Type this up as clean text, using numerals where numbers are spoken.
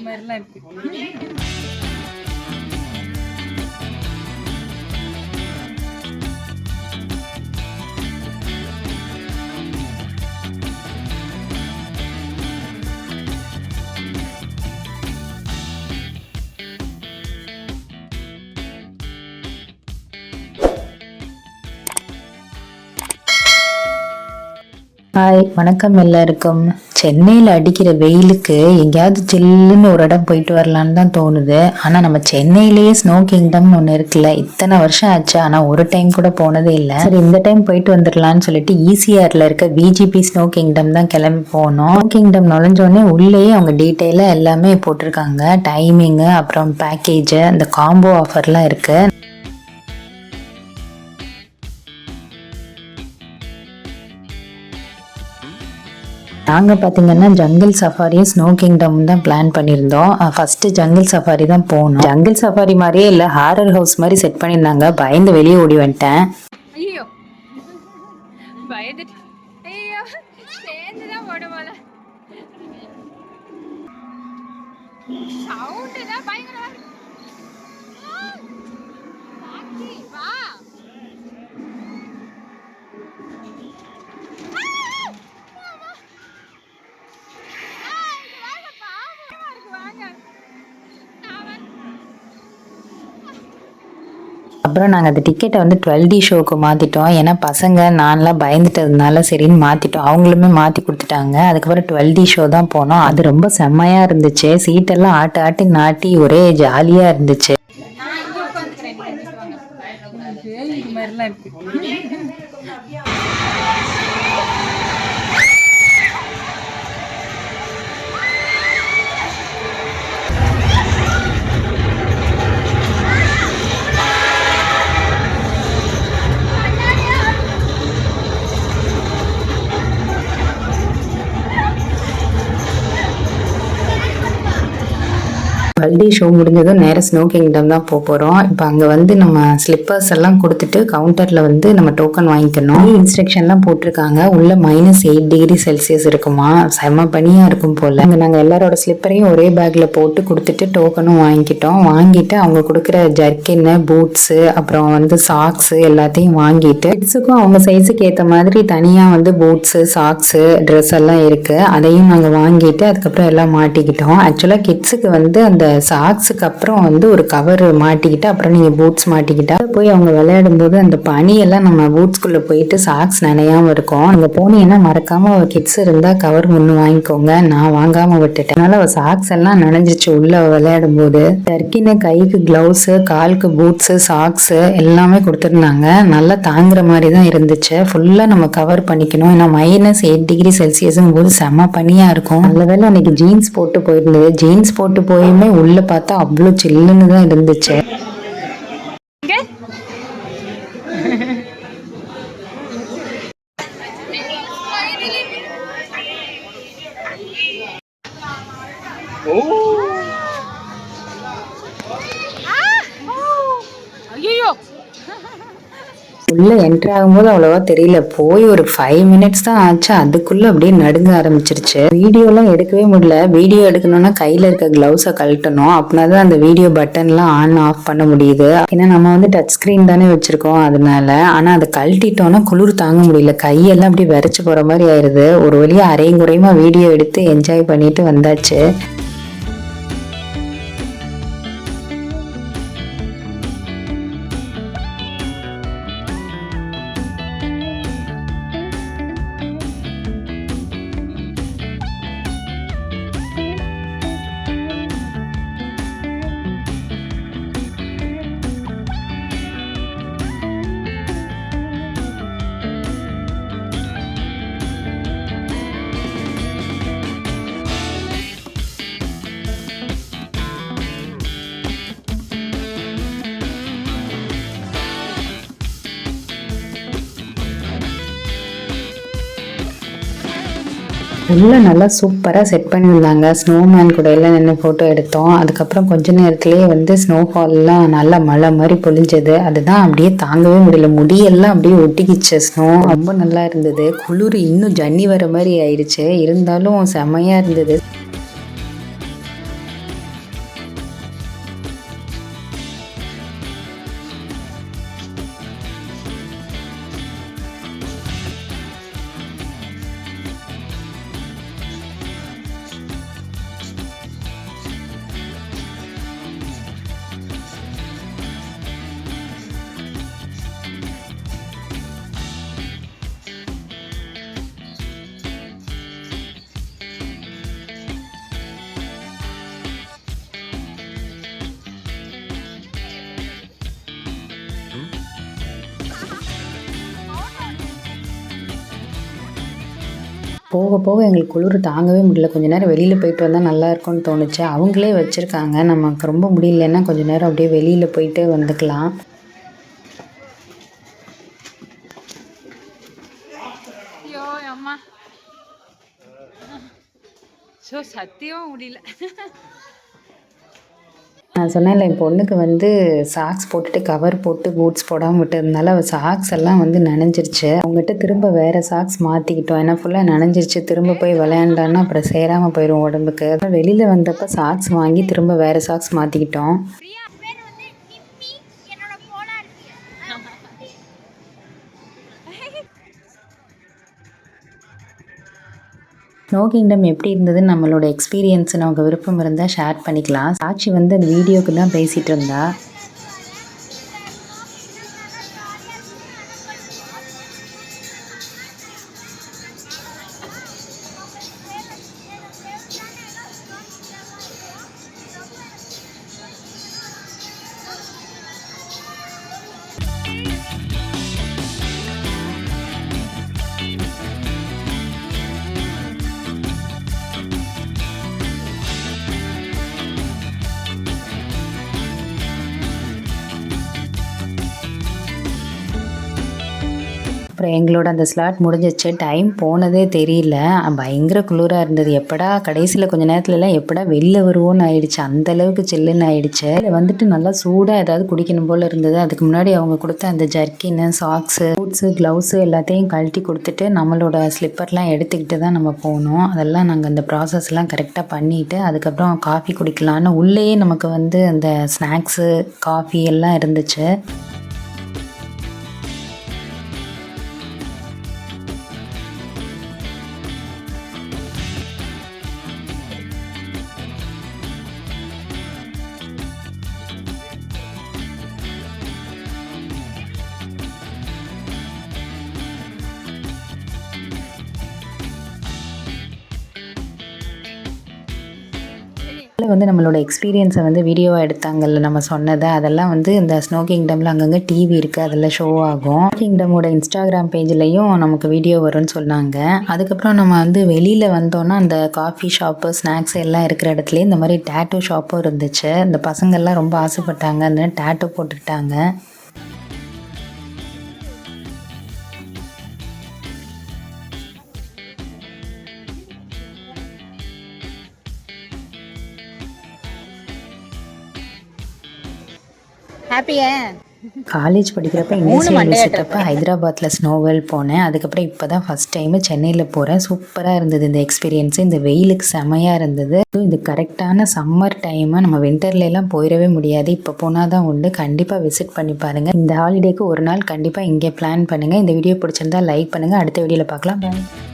மாதிரிலாம் இருக்கு. ஹாய், வணக்கம் எல்லாருக்கும். சென்னையில் அடிக்கிற வெயிலுக்கு எங்கேயாவது சில்லுன்னு ஒரு இடம் போயிட்டு வரலான்னு தான் தோணுது. ஆனால் நம்ம சென்னையிலேயே ஸ்னோ கிங்டம்னு ஒன்று இருக்குல்ல, இத்தனை வருஷம் ஆச்சு ஆனால் ஒரு டைம் கூட போனதே இல்லை. சரி, இந்த டைம் போயிட்டு வந்துடலான்னு சொல்லிட்டு ஈசிஆரில் இருக்க விஜிபி ஸ்னோ கிங்டம் தான் கிளம்பி போனோம். ஸ்னோ கிங்டம் நுழைஞ்சோடனே உள்ளேயே அவங்க டீட்டெயிலாக எல்லாமே போட்டிருக்காங்க. டைமிங்கு, அப்புறம் பேக்கேஜு, அந்த காம்போ ஆஃபர்லாம் இருக்குது. நாங்கள் பார்த்தீங்கன்னா ஜங்கிள் சஃபாரியும் ஸ்னோ கிங்டம் தான் பிளான் பண்ணியிருந்தோம். ஃபர்ஸ்ட் ஜங்கிள் சஃபாரி தான் போனோம். ஜங்கிள் சஃபாரி மாதிரியே இல்லை, ஹாரர் ஹவுஸ் மாதிரி செட் பண்ணியிருந்தாங்க. பயந்து வெளியே ஓடி வந்துட்டேன். ஐயோ பயந்துட்டு ஐயோ சேர்ந்துதான் போட போல சவுண்ட் தான் பயங்கரமா இருக்கு. வா அப்புறம் நாங்கள் அந்த டிக்கெட்டை வந்து 12D ஷோக்கு மாற்றிட்டோம். ஏன்னா பசங்க நான்லாம் பயந்துட்டதுனால சரின்னு மாற்றிட்டோம். அவங்களுமே மாற்றி கொடுத்துட்டாங்க. அதுக்கப்புறம் 12D ஷோ தான் போனோம். அது ரொம்ப செம்மையாக இருந்துச்சு. சீட்டெல்லாம் ஆட்டி ஆட்டி நாட்டி ஒரே ஜாலியாக இருந்துச்சு. இது மாதிரிலாம் இருக்கு. பல்டி ஷோ முடிஞ்சதும் நேராக ஸ்னோ கிங்டம் தான் போகிறோம். இப்போ அங்கே வந்து நம்ம ஸ்லிப்பர்ஸ் எல்லாம் கொடுத்துட்டு கவுண்டரில் வந்து நம்ம டோக்கன் வாங்கிக்கணும். இன்ஸ்ட்ரக்ஷன்லாம் போட்டிருக்காங்க. உள்ள -8°C இருக்குமா, செம்ம பனியாக இருக்கும் போல். அங்கே நாங்கள் எல்லாரோட ஸ்லிப்பரையும் ஒரே பேக்கில் போட்டு கொடுத்துட்டு டோக்கனும் வாங்கிக்கிட்டோம். வாங்கிட்டு அவங்க கொடுக்குற ஜர்க்கின்னு, பூட்ஸு, அப்புறம் வந்து சாக்ஸு எல்லாத்தையும் வாங்கிட்டு, கிட்ஸுக்கும் அவங்க சைஸுக்கு ஏற்ற மாதிரி தனியாக வந்து பூட்ஸு, சாக்ஸு, ட்ரெஸ் எல்லாம் இருக்குது. அதையும் நாங்கள் வாங்கிட்டு அதுக்கப்புறம் எல்லாம் மாட்டிக்கிட்டோம். ஆக்சுவலாக கிட்ஸுக்கு வந்து அந்த சாக்ஸுக்கு அப்புறம் வந்து ஒரு கவர் மாட்டிக்கிட்டு அப்புறம் நீங்கள் பூட்ஸ் மாட்டிக்கிட்டா போய் அவங்க விளையாடும் போது அந்த பனியெல்லாம் நம்ம பூட்ஸ்குள்ளே போயிட்டு சாக்ஸ் நனையாமல் இருக்கும். அங்கே போனீங்கன்னா மறக்காம கிட்ஸ் இருந்தால் கவர் ஒன்று வாங்கிக்கோங்க. நான் வாங்காமல் விட்டுட்டேன். அதனால அவள் சாக்ஸ் எல்லாம் நனைஞ்சிச்சு உள்ள விளையாடும் போது. டர்க்கின்னு கைக்கு கிளவுஸு, காலுக்கு பூட்ஸு, சாக்ஸு எல்லாமே கொடுத்துருந்தாங்க. நல்லா தாங்குற மாதிரி தான் இருந்துச்சு. ஃபுல்லாக நம்ம கவர் பண்ணிக்கணும். ஏன்னா -8°C போது செம்ம பனியாக இருக்கும். நல்ல வேளை அன்னைக்கு ஜீன்ஸ் போட்டு போயிருந்தது. ஜீன்ஸ் போட்டு போயுமே உள்ள பார்த்தா அவ்வளோ சில்லுன்னு தான் இருந்துச்சு. ஐயோ உள்ள என்ட்ரு ஆகும்போது அவ்வளவா தெரியல. போய் ஒரு 5 மினிட்ஸ் தான் ஆச்சு. அதுக்குள்ள அப்படியே நடுங்க ஆரம்பிச்சிருச்சு. வீடியோலாம் எடுக்கவே முடியல. வீடியோ எடுக்கணும்னா கையில இருக்க கிளவுஸை கழட்டணும். அப்படின்னா தான் அந்த வீடியோ பட்டன்லாம் ஆன் ஆஃப் பண்ண முடியுது. ஏன்னா நம்ம வந்து டச் ஸ்கிரீன் தானே வச்சிருக்கோம் அதனால. ஆனா அதை கழட்டிட்டோம்னா குளிர் தாங்க முடியல. கையெல்லாம் அப்படியே விரைச்சு போற மாதிரி ஆயிருது. ஒரு வழியா அரையும் குறையுமா வீடியோ எடுத்து என்ஜாய் பண்ணிட்டு வந்தாச்சு. உள்ள நல்லா சூப்பராக செட் பண்ணியிருந்தாங்க. ஸ்னோமேன் கூட எல்லாம் நின்று ஃபோட்டோ எடுத்தோம். அதுக்கப்புறம் கொஞ்ச நேரத்துலேயே வந்து ஸ்னோஃபால்லாம் நல்லா மழை மாதிரி பொழிஞ்சது. அதுதான் அப்படியே தாங்கவே முடியல. முடியெல்லாம் அப்படியே ஒட்டிக்கிச்சு. ஸ்னோ ரொம்ப நல்லா இருந்தது. குளிர் இன்னும் ஜன்னி வர மாதிரி ஆயிடுச்சு. இருந்தாலும் செமையாக இருந்தது. போக போக எங்களுக்கு குளிர் தாங்கவே முடியல. கொஞ்ச நேரம் வெளியில் போயிட்டு வந்தால் நல்லா இருக்கும்னு தோணுச்சு. அவங்களே வச்சுருக்காங்க, நமக்கு ரொம்ப முடியலன்னா கொஞ்ச நேரம் அப்படியே வெளியில் போயிட்டு வந்துக்கலாம். ஐயோ அம்மா, ஸோ சத்தியமாக முடியல. நான் சொன்னேன்ல, என் பொண்ணுக்கு வந்து சாக்ஸ் போட்டுட்டு கவர் போட்டு பூட்ஸ் போடாமல் விட்டதுனால அவள் சாக்ஸ் எல்லாம் வந்து நனைஞ்சிருச்சு. அவங்ககிட்ட திரும்ப வேறு சாக்ஸ் மாற்றிக்கிட்டோம். ஏன்னா ஃபுல்லாக நனைஞ்சிருச்சு. திரும்ப போய் விளையாண்டான்னா அப்புறம் சேராமல் போயிடும் உடம்புக்கு. வெளியில் வந்தப்போ சாக்ஸ் வாங்கி திரும்ப வேறு சாக்ஸ் மாற்றிக்கிட்டோம். ஸ்னோ கிங்டம் எப்படி இருந்ததுன்னு நம்மளோட எக்ஸ்பீரியன்ஸ் நமக்கு விருப்பம் இருந்தால் ஷேர் பண்ணிக்கலாம். சாட்சி வந்து அந்த வீடியோக்கு தான் பேசிகிட்டு இருந்தா. அப்புறம் எங்களோட அந்த ஸ்லாட் முடிஞ்சிச்சு. டைம் போனதே தெரியல. பயங்கர குளிராக இருந்தது. எப்படா கடைசியில் கொஞ்சம் நேரத்துலலாம் எப்படா வெளில வருவோன்னு ஆயிடுச்சு. அந்தளவுக்கு சில்லுன்னு ஆயிடுச்சு. இதில் வந்துட்டு நல்லா சூடாக ஏதாவது குடிக்கணும் போல் இருந்தது. அதுக்கு முன்னாடி அவங்க கொடுத்த அந்த ஜர்க்கின்னு, சாக்ஸு, பூட்ஸு, க்ளவுஸு எல்லாத்தையும் கழட்டி கொடுத்துட்டு நம்மளோட ஸ்லிப்பர்லாம் எடுத்துக்கிட்டு தான் நம்ம போகணும். அதெல்லாம் நாங்கள் அந்த ப்ராசஸ்லாம் கரெக்டாக பண்ணிவிட்டு அதுக்கப்புறம் காஃபி குடிக்கலான்னு உள்ளேயே நமக்கு வந்து அந்த ஸ்நாக்ஸு, காஃபி எல்லாம் இருந்துச்சு. வந்து நம்மளோட எக்ஸ்பீரியன்ஸை வந்து வீடியோவாக எடுத்தாங்கல்ல நம்ம சொன்னதை, அதெல்லாம் வந்து இந்த ஸ்னோ கிங்டமில் அங்கங்கே டிவி இருக்குது, அதெல்லாம் ஷோ ஆகும். கிங்டமோட இன்ஸ்டாகிராம் பேஜ்லேயும் நமக்கு வீடியோ வரும்னு சொன்னாங்க. அதுக்கப்புறம் நம்ம வந்து வெளியில் வந்தோன்னா அந்த காஃபி ஷாப்பு, ஸ்நாக்ஸ் எல்லாம் இருக்கிற இடத்துலையே இந்த மாதிரி டேட்டூ ஷாப்பும் இருந்துச்சு. இந்த பசங்கள்லாம் ரொம்ப ஆசைப்பட்டாங்க, அந்த டேட்டூ போட்டுக்கிட்டாங்க. ஹாப்பியா? காலேஜ் படிக்கிறப்ப இனிஷியல் விசிட்டப்போ ஹைதராபாத்தில் ஸ்னோவேல் போனேன். அதுக்கப்புறம் இப்போ தான் ஃபஸ்ட் டைமு சென்னையில் போகிறேன். சூப்பராக இருந்தது இந்த எக்ஸ்பீரியன்ஸு. இந்த வெயிலுக்கு செமையாக இருந்தது. இது கரெக்டான சம்மர் டைமு. நம்ம வின்டர்லாம் போயிடவே முடியாது. இப்போ போனால் தான் உண்டு. கண்டிப்பாக விசிட் பண்ணி பாருங்கள். இந்த ஹாலிடேக்கு ஒரு நாள் கண்டிப்பாக இங்கே பிளான் பண்ணுங்கள். இந்த வீடியோ பிடிச்சிருந்தா லைக் பண்ணுங்கள். அடுத்த வீடியோவில் பார்க்கலாம். பாய்.